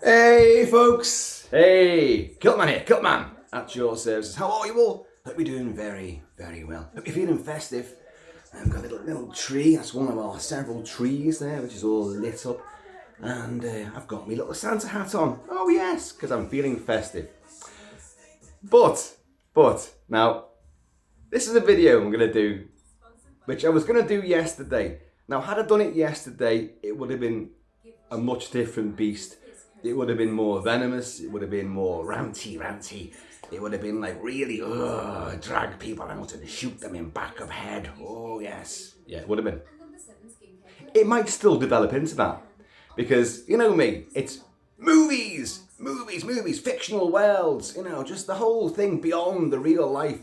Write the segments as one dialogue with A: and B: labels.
A: Hey folks! Hey! Kilt-Man here, Kilt-Man at your services. How are you all? Hope you're doing very, very well. Hope you're feeling festive. I've got a little tree, that's one of our several trees there, which is all lit up. And I've got my little Santa hat on. Oh yes, because I'm feeling festive. But, now, this is a video I'm going to do, which I was going to do yesterday. Now, had I done it yesterday, it would have been a much different beast. It would have been more venomous, it would have been more ranty. It would have been like really, drag people out and shoot them in back of head. Oh yes. Yeah, it would have been. It might still develop into that. Because, you know me, it's movies, fictional worlds, just the whole thing beyond the real life.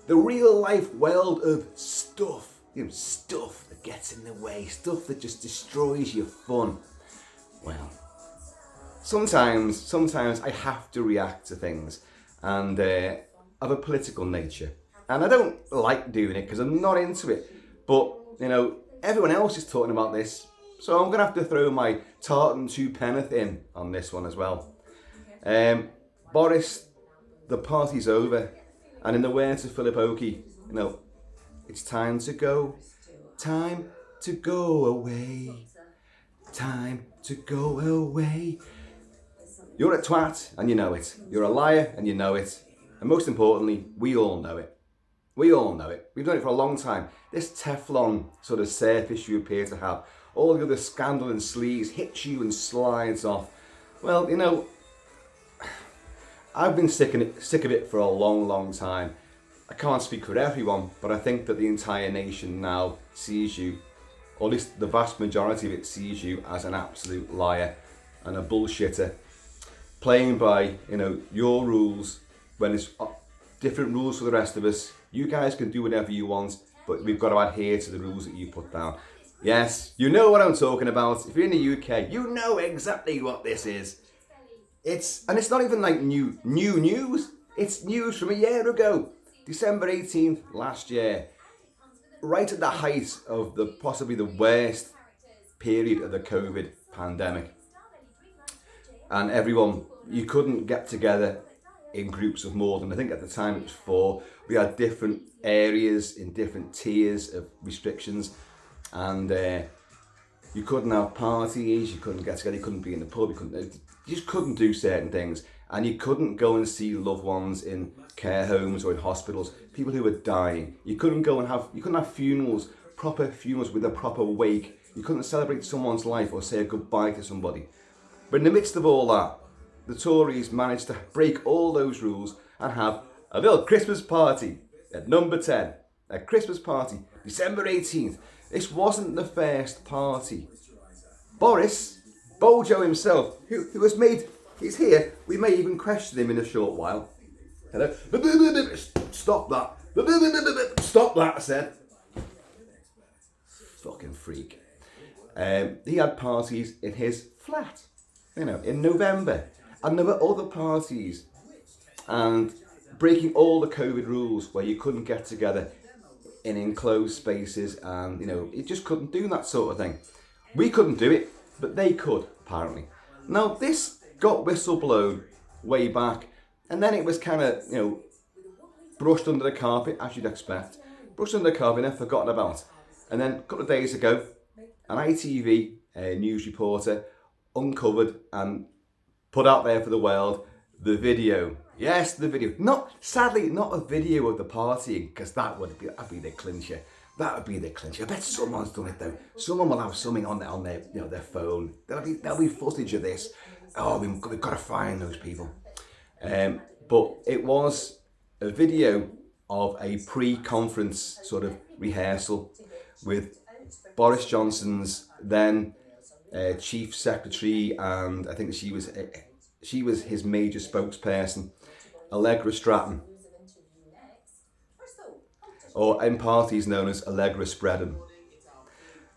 A: The real life world of stuff. Stuff that gets in the way, stuff that just destroys your fun. Well, sometimes I have to react to things and of a political nature. And I don't like doing it because I'm not into it. But, everyone else is talking about this. So I'm going to have to throw my tartan two penneth in on this one as well. Boris, the party's over. And in the words of Philip Oakey, it's time to go. Time to go away. Time to go away. You're a twat and you know it. You're a liar and you know it. And most importantly, we all know it. We all know it. We've done it for a long time. This Teflon sort of surface you appear to have, all the other scandal and sleaze hits you and slides off. Well, I've been sick of it for a long time. I can't speak for everyone, but I think that the entire nation now sees you, or at least the vast majority of it sees you as an absolute liar and a bullshitter. Playing by, your rules when it's different rules for the rest of us. You guys can do whatever you want, but we've got to adhere to the rules that you put down. Yes, you know what I'm talking about. If you're in the UK, you know exactly what this is. It's not even like new news. It's news from a year ago, December 18th last year, right at the height of possibly the worst period of the COVID pandemic. And everyone, you couldn't get together in groups of more than, I think at the time it was 4. We had different areas in different tiers of restrictions, and you couldn't have parties, you couldn't get together, you couldn't be in the pub, you just couldn't do certain things, and you couldn't go and see loved ones in care homes or in hospitals, people who were dying. You couldn't have funerals, proper funerals with a proper wake. You couldn't celebrate someone's life or say a goodbye to somebody. But in the midst of all that, the Tories managed to break all those rules and have a little Christmas party at number 10. A Christmas party, December 18th. This wasn't the first party. Boris, Bojo himself, who has made, he's here, we may even question him in a short while. Hello? Stop that. Stop that, I said. Fucking freak. He had parties in his flat, in November. And there were other parties, and breaking all the COVID rules where you couldn't get together in enclosed spaces, and you just couldn't do that sort of thing. We couldn't do it, but they could, apparently. Now this got whistleblown way back, and then it was kind of, brushed under the carpet, as you'd expect. Brushed under the carpet and forgotten about. And then a couple of days ago, an ITV news reporter uncovered and put out there for the world the video. Yes, the video. Sadly, not a video of the partying, because that'd be the clincher. That would be the clincher. I bet someone's done it though. Someone will have something on their their phone. There'll be footage of this. Oh, we've got to find those people. But it was a video of a pre-conference sort of rehearsal with Boris Johnson's then chief secretary, and I think she was his major spokesperson, Allegra Stratton, or in parties known as Allegra Spreadham.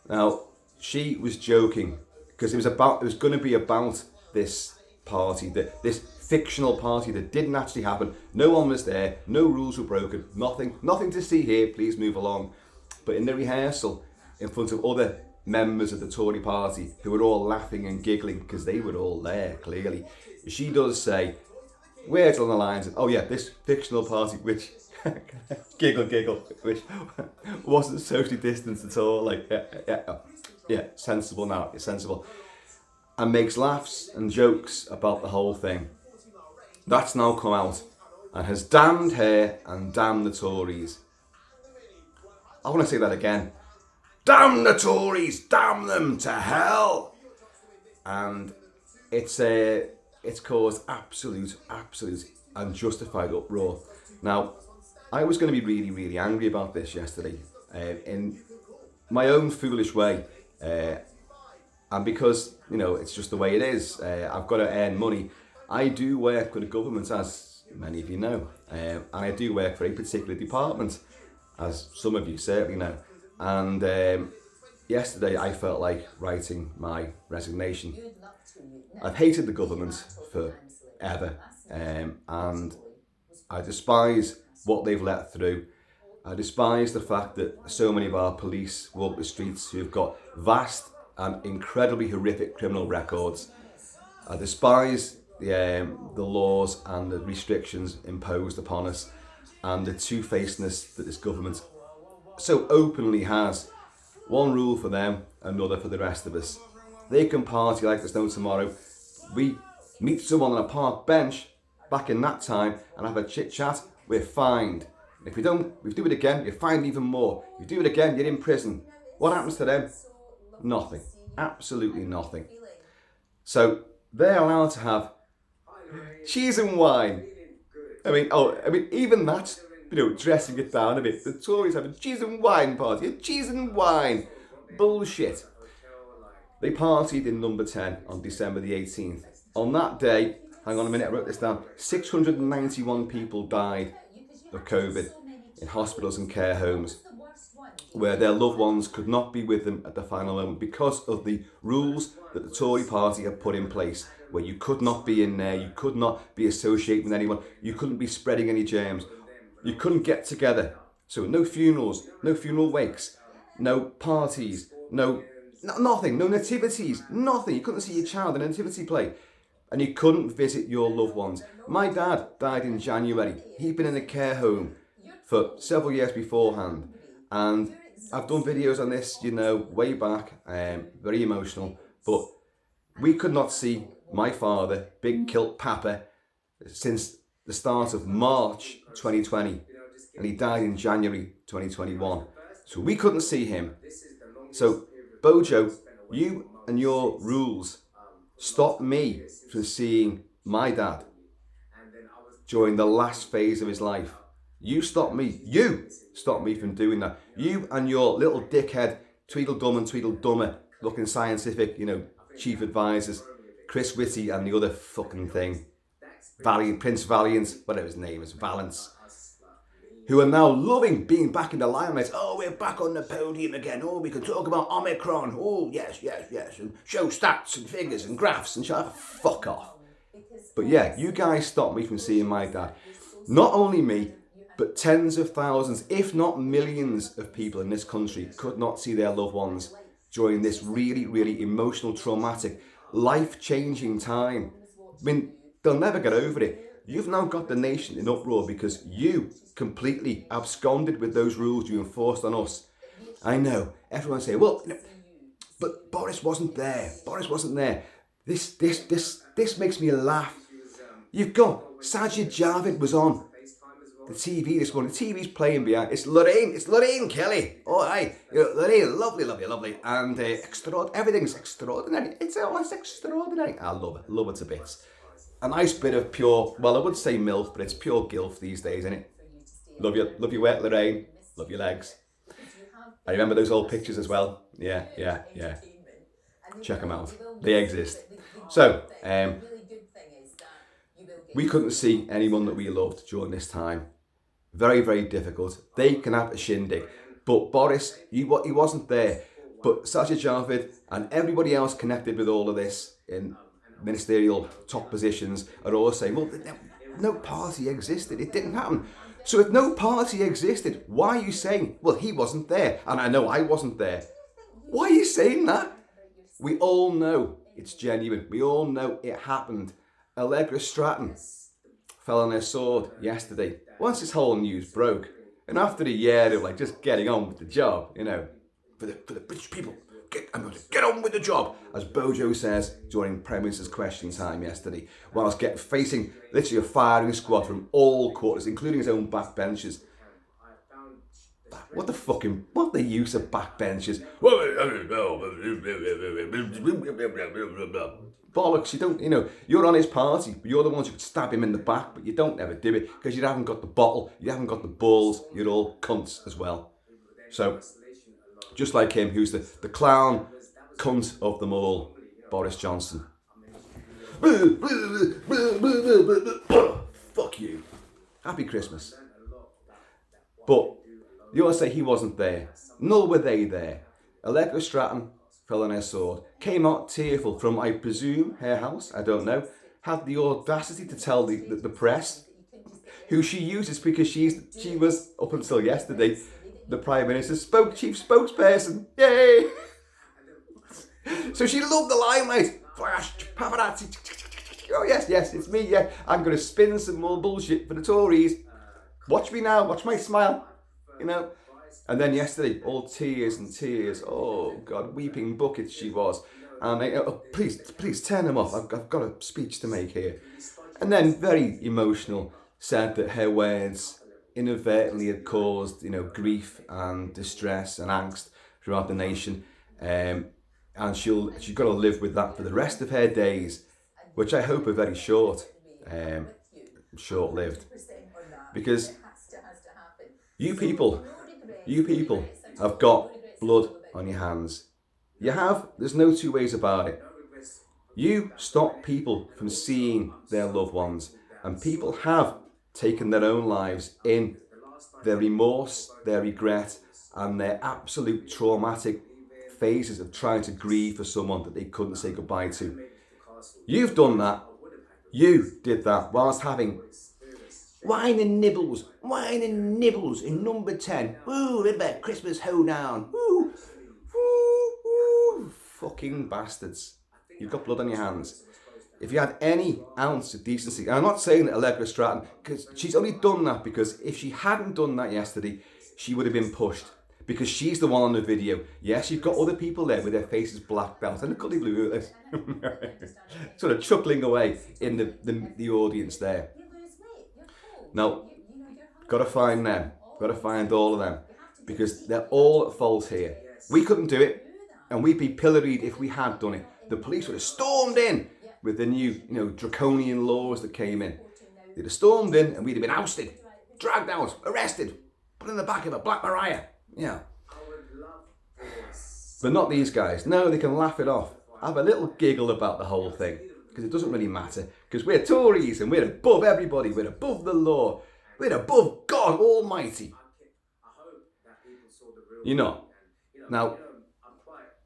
A: Now, she was joking because it was going to be about this party, this fictional party that didn't actually happen. No one was there, no rules were broken, nothing to see here, please move along. But in the rehearsal, in front of other members of the Tory Party who were all laughing and giggling because they were all there, clearly. She does say, words on the lines of, oh yeah, this fictional party, which, giggle, which wasn't socially distanced at all, like, yeah, sensible now, it's sensible. And makes laughs and jokes about the whole thing. That's now come out and has damned her and damned the Tories. I want to say that again. Damn the Tories, damn them to hell. And it's caused absolute and justified uproar. Now, I was going to be really, really angry about this yesterday, in my own foolish way, and because, you know, it's just the way it is. I've got to earn money. I do work for the government, as many of you know, and I do work for a particular department, as some of you certainly know. And yesterday I felt like writing my resignation. I've hated the government forever, and I despise what they've let through. I despise the fact that so many of our police walk the streets who've got vast and incredibly horrific criminal records. I despise the laws and the restrictions imposed upon us, and the two-facedness that this government so openly has. One rule for them, another for the rest of us. They can party like there's no tomorrow. We meet someone on a park bench back in that time and have a chit chat, we're fined. If we don't, we do it again, you're fined even more. If you do it again, you're in prison. What happens to them? Nothing. Absolutely nothing. So they're allowed to have cheese and wine. I mean, even that's, you know, dressing it down a bit. The Tories have a cheese and wine party. A cheese and wine. Bullshit. They partied in number 10 on December the 18th. On that day, hang on a minute, I wrote this down, 691 people died of COVID in hospitals and care homes, where their loved ones could not be with them at the final moment because of the rules that the Tory Party have put in place, where you could not be in there, you could not be associating with anyone, you couldn't be spreading any germs, you couldn't get together. So no funerals, no funeral wakes, no parties, nothing, no nativities, nothing. You couldn't see your child in a nativity play, and you couldn't visit your loved ones. My dad died in January. He'd been in a care home for several years beforehand, and I've done videos on this, you know, way back, very emotional, but we could not see my father, Big Kilt Papa, since the start of March 2020, and he died in January 2021. So we couldn't see him. So Bojo, you and your rules stopped me from seeing my dad during the last phase of his life. You stopped me from doing that. You and your little dickhead Tweedledum and Tweedledummer looking scientific, you know, chief advisors, Chris Whitty and the other fucking thing, Prince Valiant, whatever his name is, Valance, who are now loving being back in the limelight. Oh, we're back on the podium again. Oh, we can talk about Omicron. Oh, yes, and show stats and figures and graphs and shut fuck off. But yeah, you guys stopped me from seeing my dad. Not only me, but tens of thousands, if not millions of people in this country could not see their loved ones during this really, really emotional, traumatic, life-changing time. I mean, they'll never get over it. You've now got the nation in uproar because you completely absconded with those rules you enforced on us. I know, everyone say, well, but Boris wasn't there. This makes me laugh. You've got Sajid Javid was on the TV this morning. The TV's playing behind. It's Lorraine Kelly. Oh, aye. Lorraine, lovely. And everything's extraordinary. It's extraordinary. I love it to bits. A nice bit of pure, well, I would say MILF, but it's pure GILF these days, isn't it? Love your wet, Lorraine. Love your legs. I remember those old pictures as well. Yeah. Check them out. They exist. So, we couldn't see anyone that we loved during this time. Very, very difficult. They can have a shindig. But Boris, he wasn't there. But Sajid Javid and everybody else connected with all of this in ministerial top positions are all saying, well, no party existed. It didn't happen. So if no party existed, why are you saying, well, he wasn't there? And I know I wasn't there. Why are you saying that? We all know it's genuine. We all know it happened. Allegra Stratton fell on her sword yesterday. Once this whole news broke, and after a year of like just getting on with the job, you know, for the British people, I'm going to get on with the job, as Bojo says during Prime Minister's question time yesterday, whilst facing literally a firing squad from all quarters, including his own backbenchers. What the use of backbenchers? Bollocks, you're on his party, but you're the ones who could stab him in the back, but you don't ever do it because you haven't got the bottle, you haven't got the balls, you're all cunts as well. So, just like him, who's the clown cunt of them all, Boris Johnson. Fuck you. Happy Christmas. But you want to say he wasn't there, nor were they there. Allegra Stratton fell on her sword, came out tearful from, I presume, her house, I don't know, had the audacity to tell the press, who she uses because she was, up until yesterday, the Prime Minister's chief spokesperson. Yay! So she loved the limelight. Flash, paparazzi. Oh yes, it's me, yeah. I'm going to spin some more bullshit for the Tories. Watch me now, watch my smile. And then yesterday, all tears and tears. Oh God, weeping buckets she was. And please turn them off. I've got a speech to make here. And then, very emotional, said that her words inadvertently had caused, grief and distress and angst throughout the nation. And she's got to live with that for the rest of her days, which I hope are very short-lived. Because you people have got blood on your hands. You have. There's no two ways about it. You stop people from seeing their loved ones, and people have taken their own lives in their remorse, their regret, and their absolute traumatic phases of trying to grieve for someone that they couldn't say goodbye to. You've done that. You did that whilst having wine and nibbles in number 10. Woo, bit about Christmas Hoedown. Woo, woo, woo. Fucking bastards. You've got blood on your hands. If you had any ounce of decency, and I'm not saying that Allegra Stratton, because she's only done that because if she hadn't done that yesterday, she would have been pushed. Because she's the one on the video. Yes, you've got other people there with their faces blacked out. And look at the blue, sort of chuckling away in the audience there. Now, got to find them. Got to find all of them. Because they're all at fault here. We couldn't do it. And we'd be pilloried if we had done it. The police would have stormed in with the new, draconian laws that came in. They'd have stormed in and we'd have been ousted, dragged out, arrested, put in the back of a Black Maria. Yeah. But not these guys. No, they can laugh it off. Have a little giggle about the whole thing. Because it doesn't really matter. Because we're Tories and we're above everybody. We're above the law. We're above God Almighty. You're not. Now,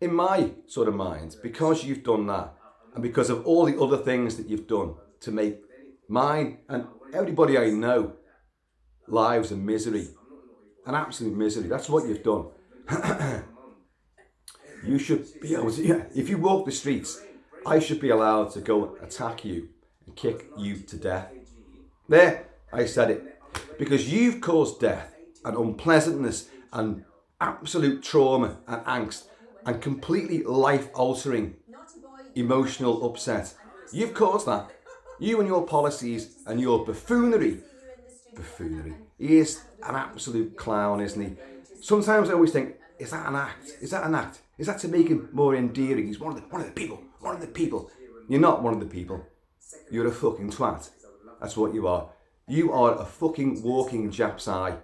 A: in my sort of mind, because you've done that, and because of all the other things that you've done to make mine and everybody I know lives in misery, an absolute misery, that's what you've done. You should be able to, if you walk the streets, I should be allowed to go attack you and kick you to death. There, I said it. Because you've caused death and unpleasantness and absolute trauma and angst and completely life-altering emotional upset. You've caused that. You and your policies and your buffoonery. He is an absolute clown, isn't he? Sometimes I always think, is that an act? Is that an act? Is that to make him more endearing? He's one of the people. You're not one of the people. You're a fucking twat. That's what you are. You are a fucking walking Jap's eye,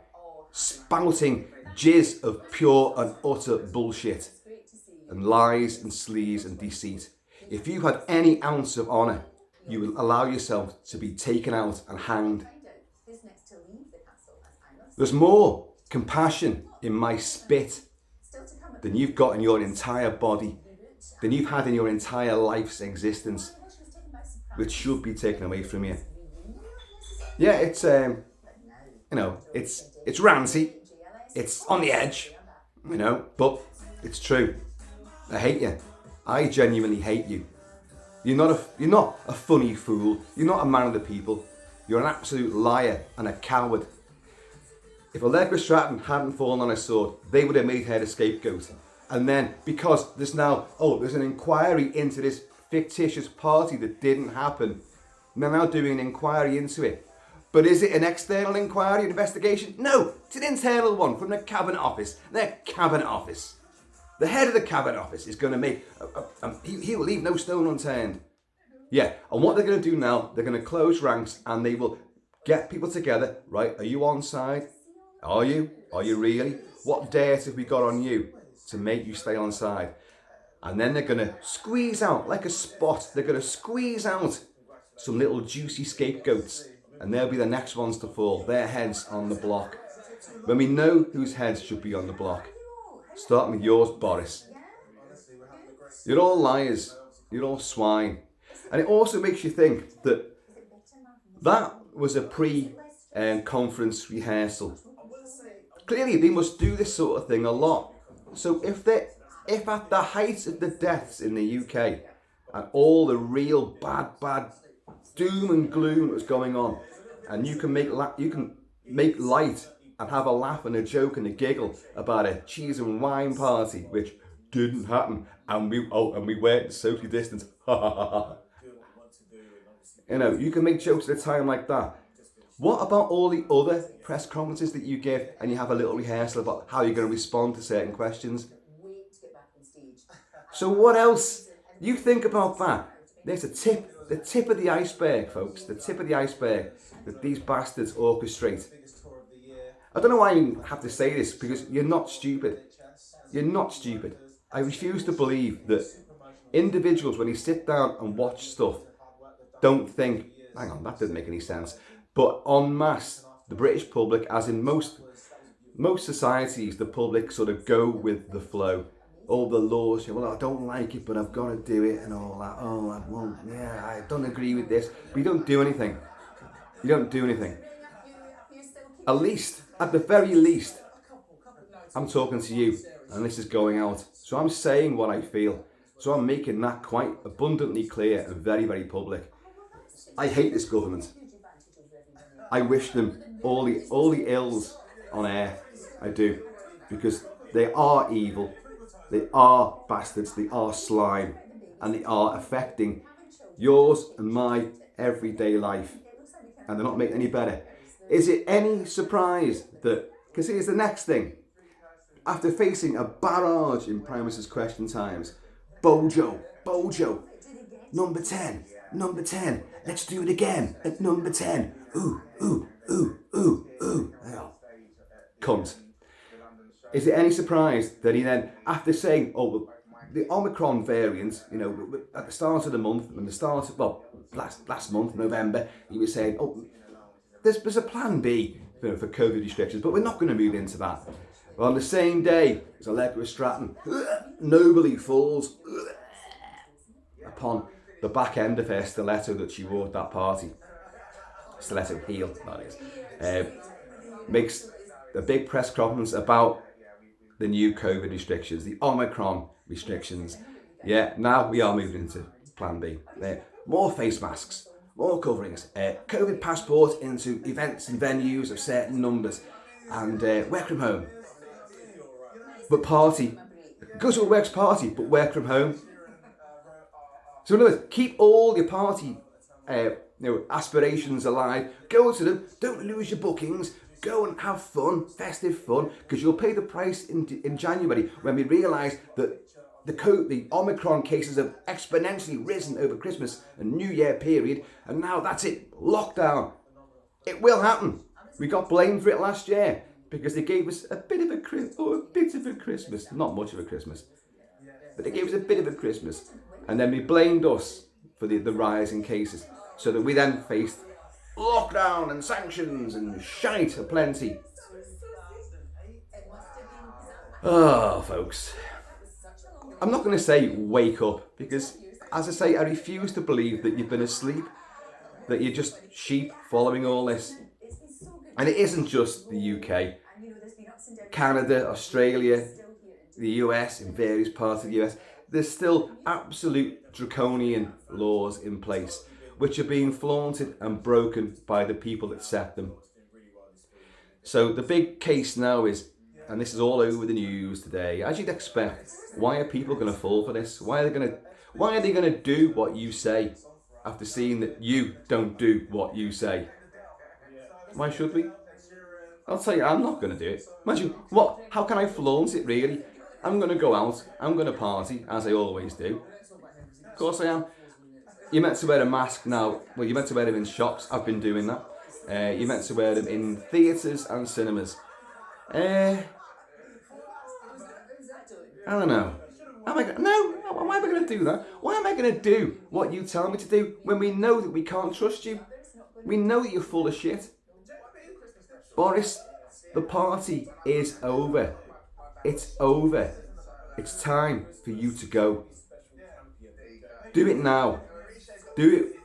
A: spouting jizz of pure and utter bullshit, and lies and sleaze and deceit. If you had any ounce of honour, you will allow yourself to be taken out and hanged. There's more compassion in my spit than you've got in your entire body, than you've had in your entire life's existence, which should be taken away from you. Yeah, it's it's ranty, it's on the edge, but it's true. I hate you. I genuinely hate you. You're not a funny fool. You're not a man of the people. You're an absolute liar and a coward. If Allegra Stratton hadn't fallen on his sword, they would have made her the scapegoat. And then, because there's an inquiry into this fictitious party that didn't happen, they're now doing an inquiry into it. But is it an external inquiry, an investigation? No, it's an internal one from the Cabinet Office. Their Cabinet Office. The head of the Cabinet Office is going to make, he will leave no stone unturned. Yeah, and what they're going to do now, they're going to close ranks and they will get people together, right? Are you on side? Are you? Are you really? What dirt have we got on you to make you stay on side? And then they're going to squeeze out, like a spot, they're going to squeeze out some little juicy scapegoats. And they'll be the next ones to fall, their heads on the block. When we know whose heads should be on the block, starting with yours, Boris. You're all liars. You're all swine. And it also makes you think that that was a pre-conference rehearsal. Clearly, they must do this sort of thing a lot. So if at the height of the deaths in the UK and all the real bad doom and gloom that was going on, and you can make light and have a laugh and a joke and a giggle about a cheese and wine party which didn't happen, and we weren't socially distanced. You know, you can make jokes at a time like that. What about all the other press conferences that you give and you have a little rehearsal about how you're going to respond to certain questions? So what else? You think about that. There's the tip of the iceberg, folks. The tip of the iceberg that these bastards orchestrate. I don't know why I even have to say this, because you're not stupid. You're not stupid. I refuse to believe that individuals, when they sit down and watch stuff, don't think, hang on, that didn't make any sense. But en masse, the British public, as in most societies, the public sort of go with the flow. All the laws, well, I don't like it, but I've got to do it and all that. Oh, I won't, yeah, I don't agree with this. But you don't do anything. You don't do anything. At the very least, I'm talking to you and this is going out. So I'm saying what I feel. So I'm making that quite abundantly clear and very, very public. I hate this government. I wish them all the ills on air. I do. Because they are evil. They are bastards, they are slime, and they are affecting yours and my everyday life. And they're not making it any better. Is it any surprise that, because here's the next thing, after facing a barrage in Prime Minister's Question Times, Bojo, number 10, let's do it again at number 10, ooh, oh, cunt. Is it any surprise that he then, after saying, oh, well, the Omicron variant, you know, at the start of the month, last month, November, he was saying, oh, there's a plan B for COVID restrictions, but we're not going to move into that. Well, on the same day, as Allegra Stratton nobly falls upon the back end of her stiletto that she wore at that party. Stiletto heel, that is. Makes a big press conference about the new COVID restrictions, the Omicron restrictions. Yeah, now we are moving into plan B. More face masks, more coverings, COVID passport into events and venues of certain numbers, and work from home. But party, go to a works party, but work from home. So in other words, keep all your party aspirations alive. Go to them, don't lose your bookings. Go and have fun, festive fun, because you'll pay the price in January when we realise that the Omicron cases have exponentially risen over Christmas and New Year period, and now that's it, lockdown. It will happen. We got blamed for it last year because they gave us a bit of a Christmas, not much of a Christmas, but they gave us a bit of a Christmas, and then we blamed us for the rise in cases, so that we then faced lockdown and sanctions and shite aplenty. Oh, folks. I'm not going to say wake up, because, as I say, I refuse to believe that you've been asleep, that you're just sheep following all this. And it isn't just the UK. Canada, Australia, the US, in various parts of the US. there's still absolute draconian laws in place, which are being flaunted and broken by the people that set them. So the big case now is, and this is all over the news today, as you'd expect, why are people going to fall for this? Why are they going to do what you say after seeing that you don't do what you say? Why should we? I'll tell you, I'm not going to do it. Imagine, what? How can I flaunt it, really? I'm going to go out, I'm going to party, as I always do. Of course I am. You're meant to wear a mask now. Well, you're meant to wear them in shops. I've been doing that. You're meant to wear them in theatres and cinemas. I don't know. Why am I going to do that? Why am I going to do what you tell me to do when we know that we can't trust you? We know that you're full of shit. Boris, the party is over. It's over. It's time for you to go. Do it now. Do it.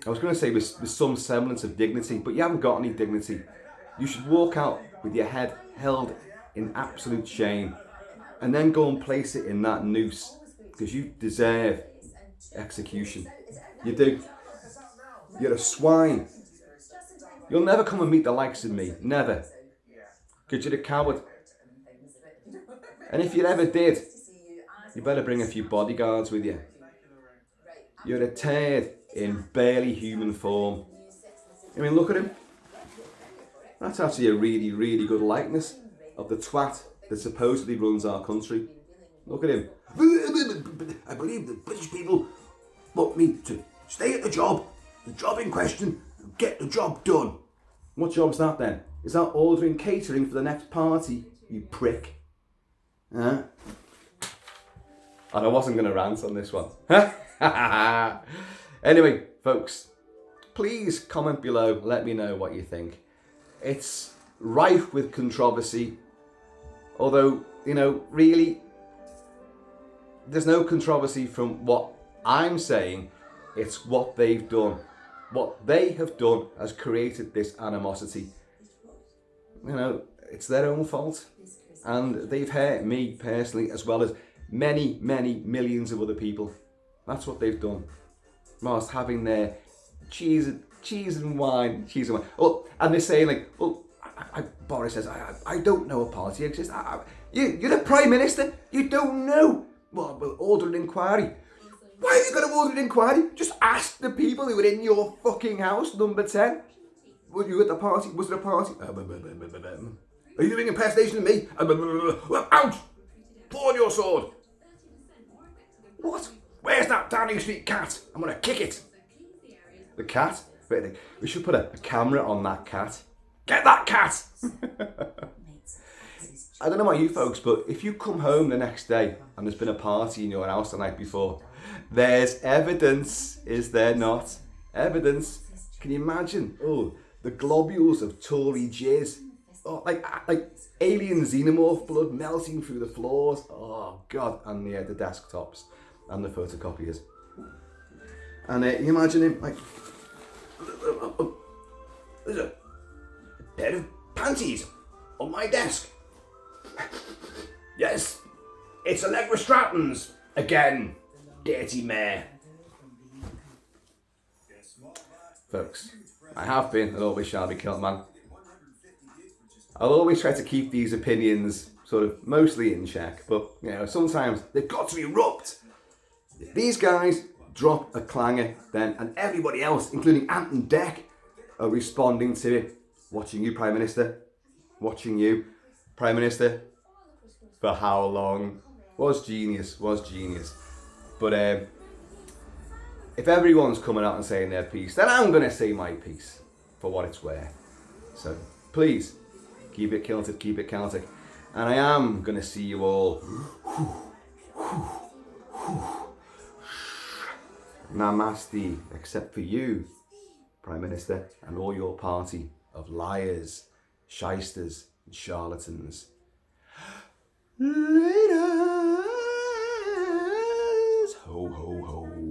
A: I was going to say with some semblance of dignity, but you haven't got any dignity. You should walk out with your head held in absolute shame and then go and place it in that noose, because you deserve execution. You do. You're a swine. You'll never come and meet the likes of me. Never. Because you're a coward. And if you ever did, you better bring a few bodyguards with you. You're a turd in barely human form. I mean, look at him. That's actually a really, really good likeness of the twat that supposedly runs our country. Look at him. I believe the British people want me to stay at the job in question, and get the job done. What job's that then? Is that ordering catering for the next party, you prick? Huh? And I wasn't going to rant on this one. Anyway, folks, please comment below. Let me know what you think. It's rife with controversy. Although, really, there's no controversy from what I'm saying. It's what they've done. What they have done has created this animosity. It's their own fault. And they've hurt me personally, as well as many, many millions of other people. That's what they've done. Whilst having their cheese and wine. Oh, and they're saying Boris says, I don't know a party exists. You're the Prime Minister. You don't know. Well, we'll order an inquiry. Why are you going to order an inquiry? Just ask the people who were in your fucking house, number 10. Were you at the party? Was there a party? Are you doing impersonation of me? Out! Pull on your sword. What? Where's that Downing Street cat? I'm going to kick it. The cat? Wait, we should put a camera on that cat. Get that cat! I don't know about you folks, but if you come home the next day and there's been a party in your house the night before, there's evidence, is there not? Evidence. Can you imagine? Oh, the globules of Tory jizz. Oh, like alien xenomorph blood melting through the floors. Oh, God. And the desktops and the photocopiers. And you imagine him there's a pair of panties on my desk. Yes, it's Allegra Stratton's again. Dirty mare. Folks, I have been and always shall be Kilt-Man. I'll always try to keep these opinions sort of mostly in check, but sometimes they've got to erupt. If these guys drop a clanger, then and everybody else, including Ant and Dec, are responding to it. Watching you, Prime Minister. Watching you, Prime Minister. For how long? Was genius. But if everyone's coming out and saying their piece, then I'm going to say my piece for what it's worth. So please, keep it kilted, keep it Celtic. And I am going to see you all. Namaste, except for you, Prime Minister, and all your party of liars, shysters, and charlatans. Later. Ho, ho, ho.